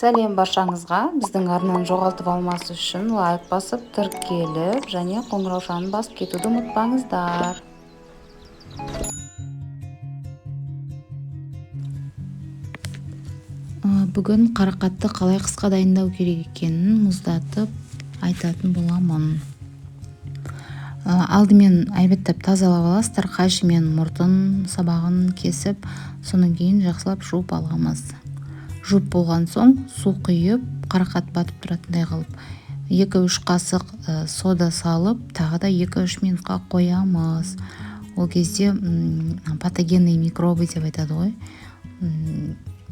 Сәлем баршаңызға. Біздің арнаны жоғалтып алмас үшін лайк басып, тіркеліп және қоңыраушаны басып кетуді ұмытпаңыздар. Бүгін қарақатты қалай қысқа дайындау керек екенін мұздатып айтатын боламын. Алдымен айбаттап тазалап аласыздар, қайшымен мұртын, сабағын кесіп, содан кейін жақсылап жуып аламыз. Жуып болған соң су құйып, қарақат батып тұратындай қылып, 2-3 қасық сода салып, тағы да 2-3 минутқа қоямыз. Ол кезде патогенный микробы деп айтады ғой.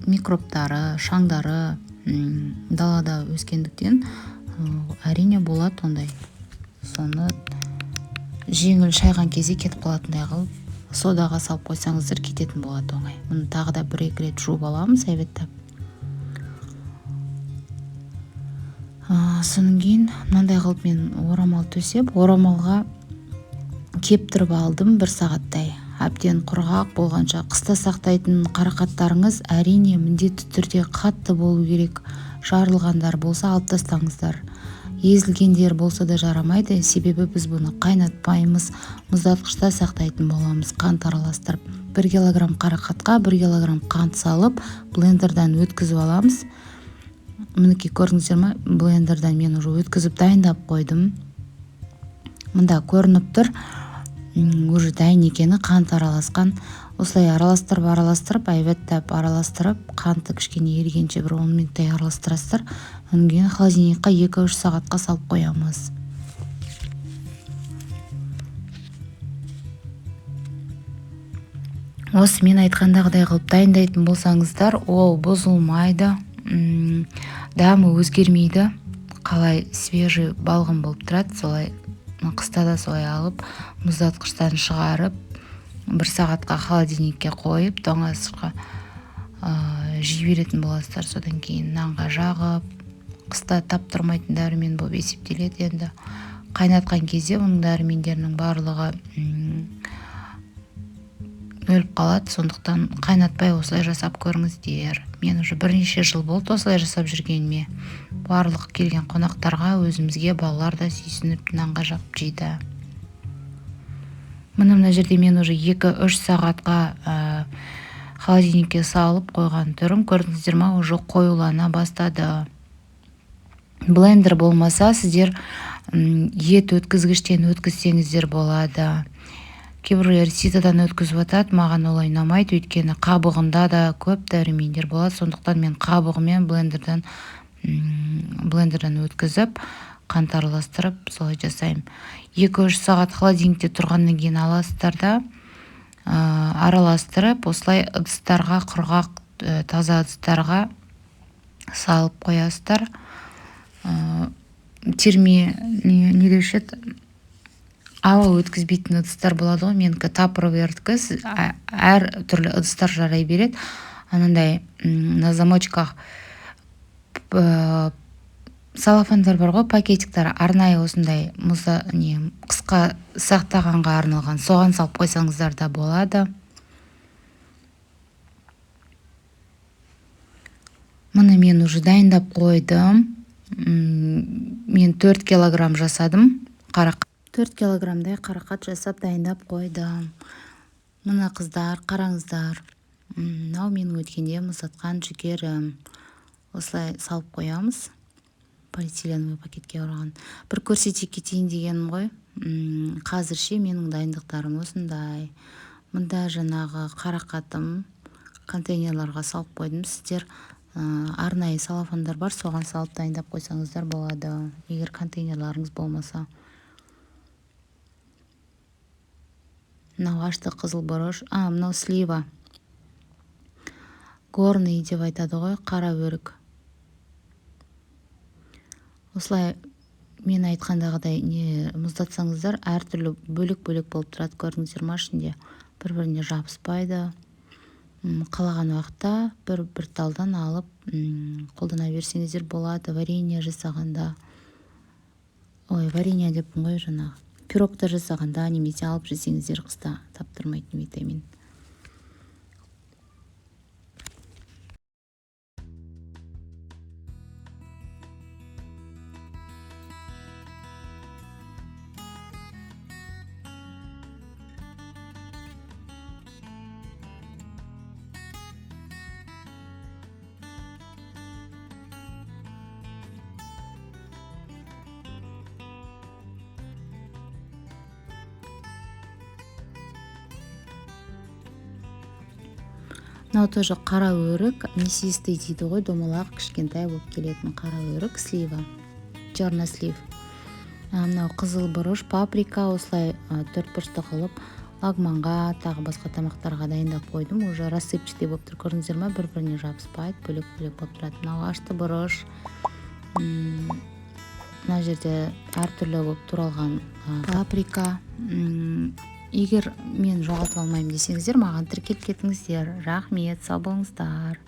Микробтары, шаңдары далада өскендіктен әрине болады ондай. Соны жеңіл шайған кезде кетіп қалатындай қылып, содаға салып қойсаңыздар кететін болады оңай. Мұны тағы да 1-2 рет жуып аламыз айбаттап. Содан кейін мынандай қылып мен орамал төсеп, орамалға кептіріп алдым 1 сағаттай. Әбден құрғақ болғанша. Қыста сақтайтын қарақаттарыңыз әрине міндетті түрде қатты болу керек. Жарылғандар болса алып тастаңыздар. Езілгендер болса да жарамайды, себебі біз бұны қайнатпаймыз, мұздатқышта сақтайтын боламыз. Қант араластырып 1 килограмм қарақатқа 1 килограмм қант салып, блендердан өткізіп аламыз. Мінекей көрдіңіздер ме? Блендердан мен уже өткізіп дайындап қойдым. Мында көрініп тұр, уже дайын екені, қант араласқан. Осылай араластырып, айбаттап араластырып, қанты кішкене ерігенше 10 минуттай араластырасыздар. Одан кейін холодильникқа 2-3 сағатқа салып қоямыз. Осы мен айтқандағыдай қылып дайындайтын болсаңыздар, ол бұзылмайды, дәмі өзгермейді. Қалай свежий балғын болып тұрады, солай қыста да солай алып, мұздатқыштан шығарып, 1 сағатқа холодильникке қойып, тоңазытқышқа жіберетін боласыздар. Содан кейін нанға жағып, қыста таптырмайтын дәрумен болып есептеледі. Енді қайнатқан кезде оның дәрумендерінің барлығы өліп қалады. Сондықтан қайнатпай осылай жасап көріңіздер. Мен уже бірнеше жыл болды осылай жасап жүргеніме. Барлық келген қонақтарға, өзімізге, балалар да сүйсініп нанға жағып жейді. Мына жерде мен уже 2-3 сағатқа холодильникке салып қойған түрім, көрдіңіздер ме, уже қоюлана бастады. Блендер болмаса, сіздер ет өткізгіштен өткізсеңіздер болады. Кейбіреулер ситадан өткізіп атады, маған олай ұнамайды, өйткені қабығында да көп дәрумендер болады. Сондықтан мен қабығымен блендердан өткізіп, қант араластырып, солай жасаймын. 2-3 сағат холодильникте тұрғаннан кейін аласыздар да, араластырып, осылай ыдыстарға, құрғақ таза ыдыстарға салып қоясыздар. Терме не деуші еді, ауа өткізбейтін ыдыстар болады ғой, менікі тапырвердікі, әр түрлі ыдыстар жарай береді. Анандай на замочках салафандар бар ғой, пакетиктер, арнайы осындай қысқа сақтағанға арналған, соған салып қойсаңыздар да болады. Мұны мен уже дайындап қойдым. Мен 4 килограмм жасадым. 4 килограммдай қарақат жасап дайындап қойдым. Мұны қыздар, қараңыздар. Мынау менің өткенде мұздатқан жүгерім. Осылай салып қоямыз. Полиэтиленовый пакетке ораған. Бір көрсете кетейін дегенім ғой. Қазірше менің дайындықтарым осындай. Мұнда жаңағы қарақатым контейнерларға салып қойдым. Сіздер арнайы салафандар бар, соған салып дайындап қойсаңыздар болады, егер контейнерларыңыз болмаса. Мынау ашты қызыл бұрыш, мынау слива. Горный деп айтады ғой, қара өрік. Осылай мен айтқандағыдай мұздатсаңыздар, әртүрлі бөлек-бөлек болып тұрады, көрдіңіздер ме, ішінде бір-біріне жабыспайды. Қалаған уақытта бір талдан алып қолдана берсеңіздер болады. Варенье жасағанда, варенье деппін ғой, жаңағы пирогты жасағанда немесе алып жесеңіздер, қыста таптырмайтын витамин. мынау тоже қара өрік, мясистый дейді ғой, домалақ кішкентай болып келетін қара өрік, слива, чернослив. Мынау қызыл бұрыш, паприка, осылай 4 бұрышты қылып лагманға, тағы басқа тамақтарға дайындап қойдым. Уже рассыпчатый болып тұр, көрдіңіздер ме, бір-біріне жабыспайды, бөлек-бөлек болып тұрады. Мынау ашты бұрыш. Мына жерде әртүрлі болып туралған паприка. Егер мен жоғалтып алмаймын десеңіздер, маған тіркеліп кетіңіздер. Рахмет, сау болыңыздар.